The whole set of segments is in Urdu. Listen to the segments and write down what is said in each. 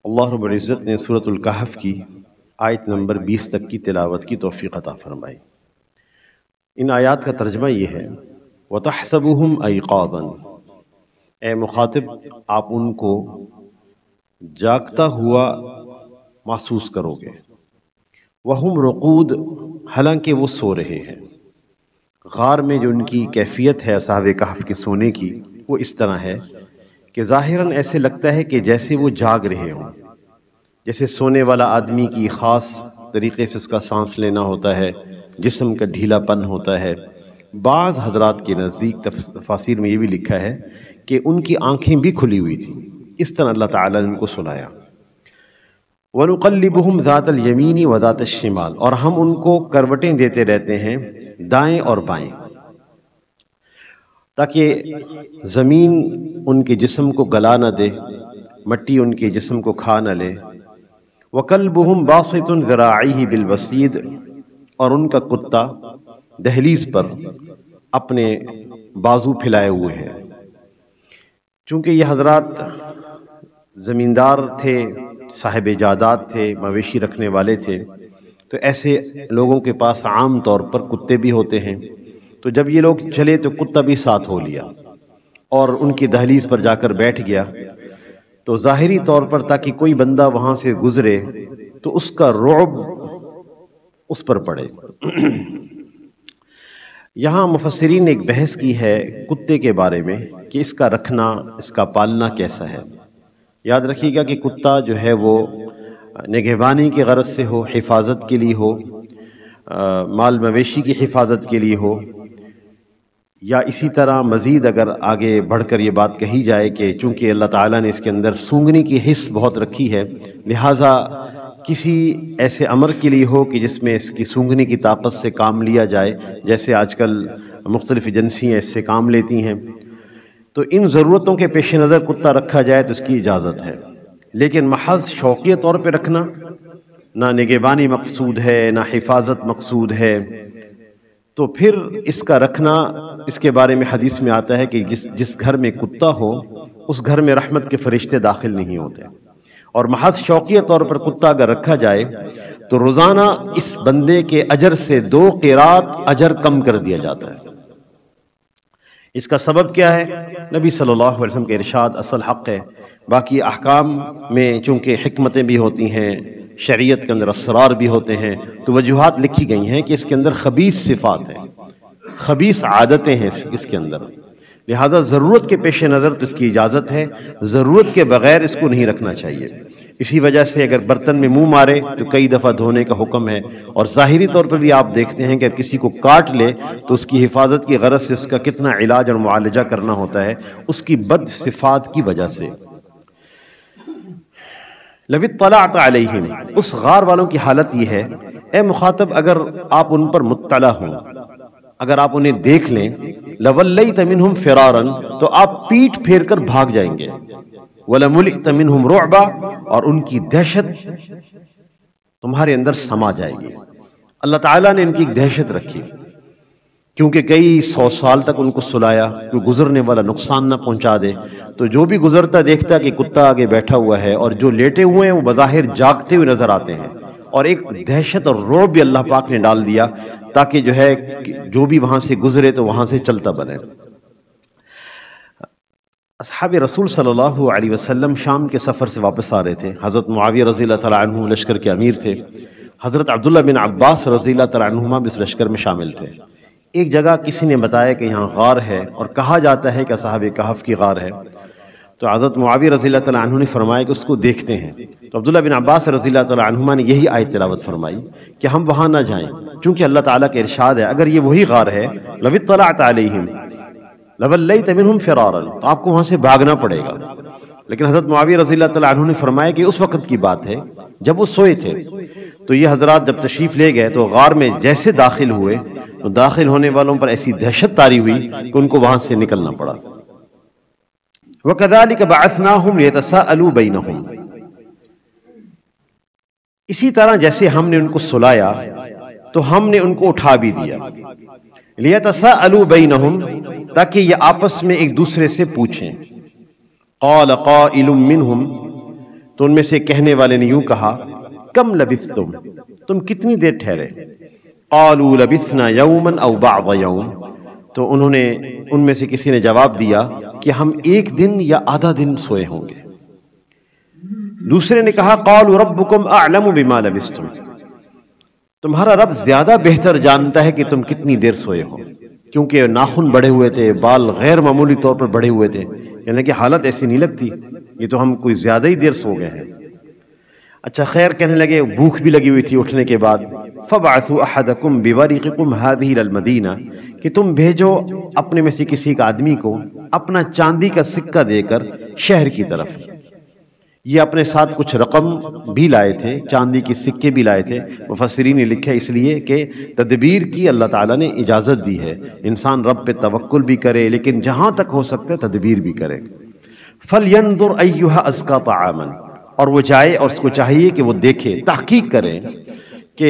اللہ رب العزت نے سورۃ الکہف کی آیت نمبر 20 تک کی تلاوت کی توفیق عطا فرمائی۔ ان آیات کا ترجمہ یہ ہے وَتَحْسَبُهُمْ أَيْقَاظًا، اے مخاطب آپ ان کو جاگتا ہوا محسوس کرو گے، وَهُمْ رُقُودٌ، حالانکہ وہ سو رہے ہیں۔ غار میں جو ان کی کیفیت ہے اصحاب کہف کے سونے کی وہ اس طرح ہے کہ ظاہراً ایسے لگتا ہے کہ جیسے وہ جاگ رہے ہوں، جیسے سونے والا آدمی کی خاص طریقے سے اس کا سانس لینا ہوتا ہے، جسم کا ڈھیلا پن ہوتا ہے۔ بعض حضرات کے نزدیک تفاسیر میں یہ بھی لکھا ہے کہ ان کی آنکھیں بھی کھلی ہوئی تھیں، اس طرح اللہ تعالیٰ نے ان کو سلایا۔ وَنُقَلِّبُهُمْ ذَاتَ الْيَمِينِ وَذَاتَ الشِّمَالِ، اور ہم ان کو کروٹیں دیتے رہتے ہیں دائیں اور بائیں، تاکہ زمین ان کے جسم کو گلا نہ دے، مٹی ان کے جسم کو کھا نہ لے۔ وَكَلْبُهُمْ بَاسِطٌ ذِرَاعَيْهِ بِالْوَسِيدِ، اور ان کا کتا دہلیز پر اپنے بازو پھیلائے ہوئے ہیں۔ چونکہ یہ حضرات زمیندار تھے، صاحب جائیداد تھے، مویشی رکھنے والے تھے، تو ایسے لوگوں کے پاس عام طور پر کتے بھی ہوتے ہیں، تو جب یہ لوگ چلے تو کتا بھی ساتھ ہو لیا اور ان کی دہلیز پر جا کر بیٹھ گیا، تو ظاہری طور پر تاکہ کوئی بندہ وہاں سے گزرے تو اس کا رعب اس پر پڑے۔ یہاں مفسرین نے ایک بحث کی ہے کتے کے بارے میں کہ اس کا رکھنا، اس کا پالنا کیسا ہے۔ یاد رکھیے گا کہ کتا جو ہے وہ نگہبانی کی غرض سے ہو، حفاظت کے لیے ہو، مال مویشی کی حفاظت کے لیے ہو، یا اسی طرح مزید اگر آگے بڑھ کر یہ بات کہی جائے کہ چونکہ اللہ تعالیٰ نے اس کے اندر سونگنے کی حس بہت رکھی ہے، لہٰذا کسی ایسے امر کے لیے ہو کہ جس میں اس کی سونگنے کی طاقت سے کام لیا جائے، جیسے آج کل مختلف ایجنسیاں اس سے کام لیتی ہیں، تو ان ضرورتوں کے پیش نظر کتا رکھا جائے تو اس کی اجازت ہے۔ لیکن محض شوقیہ طور پہ رکھنا، نہ نگہبانی مقصود ہے نہ حفاظت مقصود ہے، تو پھر اس کا رکھنا، اس کے بارے میں حدیث میں آتا ہے کہ جس گھر میں کتا ہو اس گھر میں رحمت کے فرشتے داخل نہیں ہوتے۔ اور محض شوقیہ طور پر کتا اگر رکھا جائے تو روزانہ اس بندے کے اجر سے 2 قیرات اجر کم کر دیا جاتا ہے۔ اس کا سبب کیا ہے؟ نبی صلی اللہ علیہ وسلم کے ارشاد اصل حق ہے، باقی احکام میں چونکہ حکمتیں بھی ہوتی ہیں، شریعت کے اندر اسرار بھی ہوتے ہیں، تو وجوہات لکھی گئی ہیں کہ اس کے اندر خبیث صفات ہیں، خبیث عادتیں ہیں اس کے اندر، لہذا ضرورت کے پیش نظر تو اس کی اجازت ہے، ضرورت کے بغیر اس کو نہیں رکھنا چاہیے۔ اسی وجہ سے اگر برتن میں منہ مارے تو کئی دفعہ دھونے کا حکم ہے، اور ظاہری طور پر بھی آپ دیکھتے ہیں کہ کسی کو کاٹ لے تو اس کی حفاظت کی غرض سے اس کا کتنا علاج اور معالجہ کرنا ہوتا ہے اس کی بد صفات کی وجہ سے۔ لَوِ اطَّلَعْتَ عَلَيْهِمْ، اس غار والوں کی حالت یہ ہے، اے مخاطب اگر آپ ان پر مطلع ہوں، اگر آپ انہیں دیکھ لیں، لَوَلَّيْتَ مِنْهُمْ فِرَارًا، تو آپ پیٹھ پھیر کر بھاگ جائیں گے، وَلَمُلِئْتَ مِنْهُمْ رُعْبًا، اور ان کی دہشت تمہارے اندر سما جائے گی۔ اللہ تعالیٰ نے ان کی ایک دہشت رکھی، کیونکہ کئی 100 سال تک ان کو سلایا کہ گزرنے والا نقصان نہ پہنچا دے، تو جو بھی گزرتا دیکھتا کہ کتا آگے بیٹھا ہوا ہے اور جو لیٹے ہوئے ہیں وہ بظاہر جاگتے ہوئے نظر آتے ہیں، اور ایک دہشت اور رعب بھی اللہ پاک نے ڈال دیا تاکہ جو ہے جو بھی وہاں سے گزرے تو وہاں سے چلتا بنے۔ اصحاب رسول صلی اللہ علیہ وسلم شام کے سفر سے واپس آ رہے تھے۔ حضرت معاویہ رضی اللہ تعالیٰ عنہ لشکر کے امیر تھے، حضرت عبداللہ بن عباس رضی اللہ تعالیٰ عنہما بھی اس لشکر میں شامل تھے۔ ایک جگہ کسی نے بتایا کہ یہاں غار ہے اور کہا جاتا ہے کہ اصحاب کہف کی غار ہے، تو حضرت معاویہ رضی اللہ تعالیٰ عنہ نے فرمایا کہ اس کو دیکھتے ہیں، تو عبداللہ بن عباس رضی اللہ تعالیٰ عنہما نے یہی آیت تلاوت فرمائی کہ ہم وہاں نہ جائیں، چونکہ اللہ تعالیٰ کا ارشاد ہے اگر یہ وہی غار ہے لَوِ اطَّلَعْتَ عَلَيْهِمْ لَوَلَّيْتَ مِنْهُمْ فِرَارًا، تو آپ کو وہاں سے بھاگنا پڑے گا۔ لیکن حضرت معاویہ رضی اللہ تعالیٰ عنہ نے فرمایا کہ اس وقت کی بات ہے جب وہ سوئے تھے، تو یہ حضرات جب تشریف لے گئے تو غار میں جیسے داخل ہوئے تو داخل ہونے والوں پر ایسی دہشت طاری ہوئی کہ ان کو وہاں سے نکلنا پڑا۔ وَكَذَلِكَ بَعَثْنَاهُمْ لِيَتَسَاءَلُوا بَيْنَهُمْ، اسی طرح جیسے ہم نے ان کو سلایا تو ہم نے ان کو اٹھا بھی دیا، لِيَتَسَاءَلُوا بَيْنَهُمْ، تاکہ یہ آپس میں ایک دوسرے سے پوچھیں۔ قَالَ قَائِلٌ مِّنْهُمْ، تو ان میں سے کہنے والے نے یوں کہا کم لبثتم، تم کتنی دیر ٹھہرے؟ قالوا لبثنا یوما او بعض یوم، تو انہوں نے ان میں سے کسی نے جواب دیا کہ ہم ایک دن یا آدھا دن سوئے ہوں گے۔ دوسرے نے کہا قالوا ربکم اعلم بما لبثتم، تمہارا رب زیادہ بہتر جانتا ہے کہ تم کتنی دیر سوئے ہو، کیونکہ ناخن بڑھے ہوئے تھے، بال غیر معمولی طور پر بڑھے ہوئے تھے، یعنی کہ حالت ایسی نہیں لگتی، یہ تو ہم کوئی زیادہ ہی دیر سو گئے ہیں۔ اچھا خیر، کہنے لگے بھوک بھی لگی ہوئی تھی اٹھنے کے بعد، فَبْعَثُوا أَحَدَكُمْ بِوَرِقِكُمْ هَذِهِ إِلَى الْمَدِينَةِ، کہ تم بھیجو اپنے میں سے کسی کا آدمی کو اپنا چاندی کا سکہ دے کر شہر کی طرف۔ یہ اپنے ساتھ کچھ رقم بھی لائے تھے، چاندی کے سکے بھی لائے تھے۔ مفسرین نے لکھا اس لیے کہ تدبیر کی اللہ تعالیٰ نے اجازت دی ہے، انسان رب پہ توکل بھی کرے لیکن جہاں تک ہو سکتا ہے تدبیر بھی کرے۔ فَلْيَنْظُرْ أَيُّهَا أَزْكَىٰ طَعَامًا، اور وہ جائے اور اس کو چاہیے کہ وہ دیکھے، تحقیق کرے کہ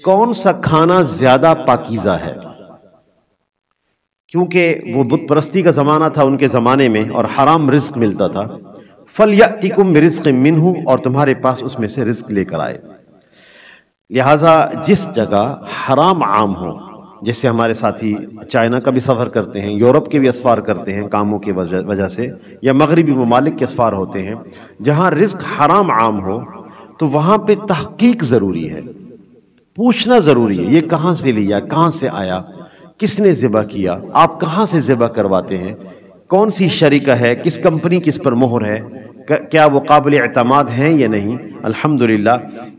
کون سا کھانا زیادہ پاکیزہ ہے، کیونکہ وہ بت پرستی کا زمانہ تھا ان کے زمانے میں اور حرام رزق ملتا تھا۔ فَلْيَأْتِكُمْ بِرِزْقٍ مِّنْهُ، اور تمہارے پاس اس میں سے رزق لے کر آئے۔ لہٰذا جس جگہ حرام عام ہو، جیسے ہمارے ساتھی چائنا کا بھی سفر کرتے ہیں، یورپ کے بھی اسفار کرتے ہیں کاموں کی وجہ سے، یا مغربی ممالک کے اسفار ہوتے ہیں، جہاں رزق حرام عام ہو تو وہاں پہ تحقیق ضروری ہے، پوچھنا ضروری ہے، یہ کہاں سے لیا، کہاں سے آیا، کس نے ذبح کیا، آپ کہاں سے ذبح کرواتے ہیں، کون سی شریکہ ہے، کس کمپنی کس پر مہر ہے، کیا وہ قابل اعتماد ہیں یا نہیں۔ الحمدللہ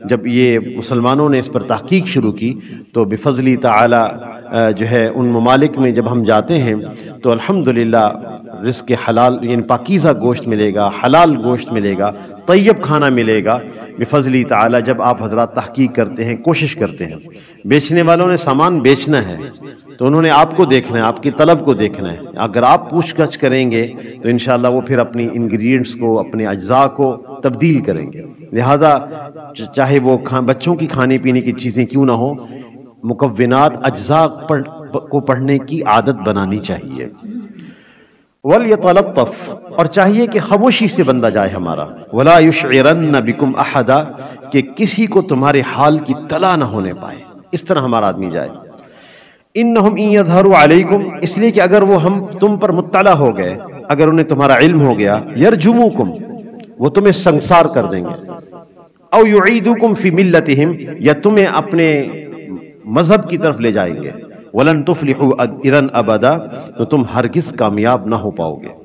جب یہ مسلمانوں نے اس پر تحقیق شروع کی تو بفضل تعالی جو ہے ان ممالک میں جب ہم جاتے ہیں تو الحمدللہ رزق حلال یعنی پاکیزہ گوشت ملے گا، حلال گوشت ملے گا، طیب کھانا ملے گا بفضل تعالی۔ جب آپ حضرات تحقیق کرتے ہیں، کوشش کرتے ہیں، بیچنے والوں نے سامان بیچنا ہے تو انہوں نے آپ کو دیکھنا ہے، آپ کی طلب کو دیکھنا ہے۔ اگر آپ پوچھ گچھ کریں گے تو انشاءاللہ وہ پھر اپنی انگریڈینٹس کو، اپنے اجزاء کو تبدیل کریں گے۔ لہٰذا چاہے وہ بچوں کی کھانے پینے کی چیزیں کیوں نہ ہوں، مکونات اجزاء کو پڑھنے کی عادت بنانی چاہیے۔ وَلْيَتَلَطَّفْ، اور چاہیے کہ خاموشی سے بندہ جائے ہمارا، وَلَا يُشْعِرَنَّ بِكُمْ أَحَدًا، کہ کسی کو تمہارے حال کی طلاع نہ ہونے پائے، اس طرح ہمارا آدمی جائے۔ انہم ان یظہروا علیکم، اس لیے کہ اگر وہ تم پر مطلع ہو گئے، اگر انہیں تمہارا علم ہو گیا، یرجموکم، وہ تمہیں سنسار کر دیں گے، او یعیدوکم فی ملتہم، یا تمہیں اپنے مذہب کی طرف لے جائیں گے، ولن تفلحوا اذا ابدا، تو تم ہرگز کامیاب نہ ہو پاؤ گے۔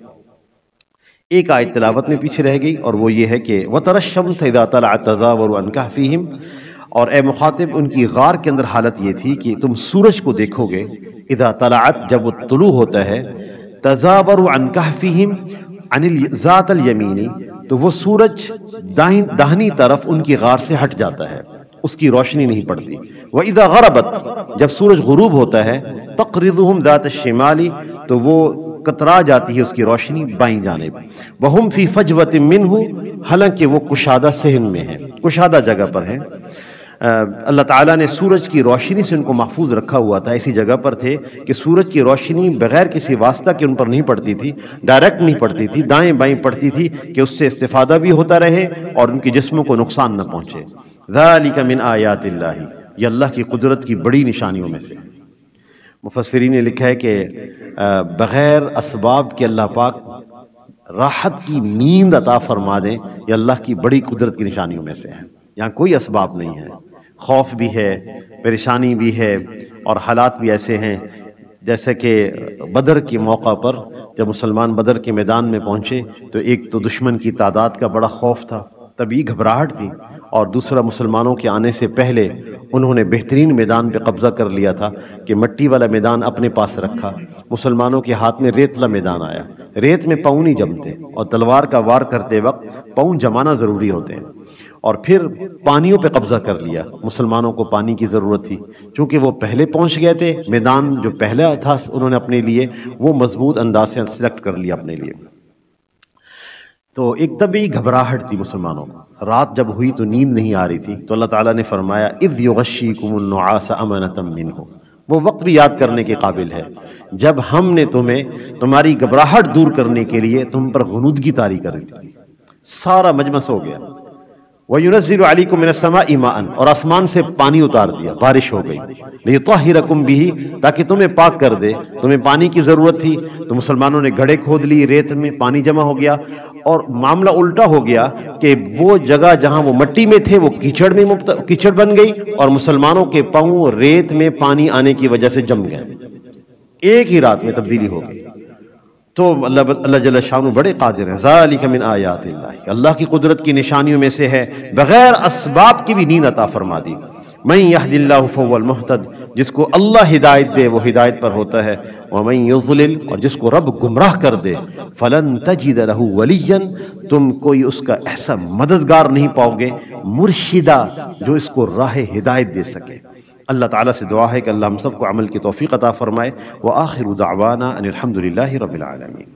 ایک آیت تلاوت میں پیچھے رہ گئی اور وہ یہ ہے کہ وَتَرَى الشَّمْسَ إِذَا طَلَعَتْ تَزَاوَرُ عَنْ كَهْفِهِمْ، اور اے مخاطب ان کی غار کے اندر حالت یہ تھی کہ تم سورج کو دیکھو گے، اذا طلعت، جب وہ طلوع ہوتا ہے، تزاور عن کہفہم، عن ذات الیمینی، تو وہ سورج داہنی طرف ان کی غار سے ہٹ جاتا ہے، اس کی روشنی نہیں پڑتی۔ وَإِذَا غَرَبَتْ، جب سورج غروب ہوتا ہے، تقرضهم ذات الشمالی، تو وہ کترا جاتی ہے اس کی روشنی بائیں جانب، وَهُمْ فِي فَجْوَةٍ مِّنْهُ، حالانکہ وہ کشادہ صحن میں ہے، کشادہ جگہ پر ہیں۔ اللہ تعالیٰ نے سورج کی روشنی سے ان کو محفوظ رکھا ہوا تھا، ایسی جگہ پر تھے کہ سورج کی روشنی بغیر کسی واسطہ کے ان پر نہیں پڑتی تھی، ڈائریکٹ نہیں پڑتی تھی، دائیں بائیں پڑتی تھی کہ اس سے استفادہ بھی ہوتا رہے اور ان کی جسموں کو نقصان نہ پہنچے۔ ذالک من آیات اللہ، یہ اللہ کی قدرت کی بڑی نشانیوں میں سے۔ مفسرین نے لکھا ہے کہ بغیر اسباب کے اللہ پاک راحت کی نیند عطا فرما دیں، یہ اللہ کی بڑی قدرت کی نشانیوں میں سے ہے۔ یہاں کوئی اسباب نہیں ہے، خوف بھی ہے، پریشانی بھی ہے، اور حالات بھی ایسے ہیں جیسے کہ بدر کے موقع پر جب مسلمان بدر کے میدان میں پہنچے تو ایک تو دشمن کی تعداد کا بڑا خوف تھا، طبعی گھبراہٹ تھی، اور دوسرا مسلمانوں کے آنے سے پہلے انہوں نے بہترین میدان پہ قبضہ کر لیا تھا کہ مٹی والا میدان اپنے پاس رکھا، مسلمانوں کے ہاتھ میں ریتلا میدان آیا، ریت میں پاؤں نہیں جمتے، اور تلوار کا وار کرتے وقت پاؤں جمانا ضروری ہوتے ہیں، اور پھر پانیوں پہ قبضہ کر لیا، مسلمانوں کو پانی کی ضرورت تھی، چونکہ وہ پہلے پہنچ گئے تھے، میدان جو پہلا تھا انہوں نے اپنے لیے وہ مضبوط انداز سے سلیکٹ کر لیا اپنے لیے، تو ایک طبعی گھبراہٹ تھی مسلمانوں کو۔ رات جب ہوئی تو نیند نہیں آ رہی تھی، تو اللہ تعالیٰ نے فرمایا اذ یغشیکم النعاس امنۃ منہ، وہ وقت بھی یاد کرنے کے قابل ہے جب ہم نے تمہیں تمہاری گھبراہٹ دور کرنے کے لیے تم پر غنودگی طاری کر دی تھی، سارا مجمع سو گیا۔ وَيُنَزِّلُ عَلَيْكُم مِّنَ السَّمَاءِ مَاءً، اور آسمان سے پانی اتار دیا، بارش ہو گئی، لِيُطَهِّرَكُم بِهِ، تاکہ تمہیں پاک کر دے۔ تمہیں پانی کی ضرورت تھی تو مسلمانوں نے گھڑے کھود لی، ریت میں پانی جمع ہو گیا، اور معاملہ الٹا ہو گیا کہ وہ جگہ جہاں وہ مٹی میں تھے وہ کیچڑ بن گئی، اور مسلمانوں کے پاؤں ریت میں پانی آنے کی وجہ سے جم گئے۔ ایک ہی رات میں تبدیلی ہو گئی۔ تو اللہ جل شانہ بڑے قادر ہیں۔ ذالک من آیات اللہ، اللہ کی قدرت کی نشانیوں میں سے ہے، بغیر اسباب کی بھی نیند عطا فرما دی۔ من یہد اللہ فہو المہتد، جس کو اللہ ہدایت دے وہ ہدایت پر ہوتا ہے، ومن یضلل، اور جس کو رب گمراہ کر دے، فلن تجد لہ ولیا، تم کوئی اس کا ایسا مددگار نہیں پاؤ گے، مرشدہ، جو اس کو راہ ہدایت دے سکے۔ اللہ تعالیٰ سے دعا ہے کہ اللہ ہم سب کو عمل کی توفیق عطا فرمائے۔ وآخر دعوانا ان الحمد للہ رب العالمین۔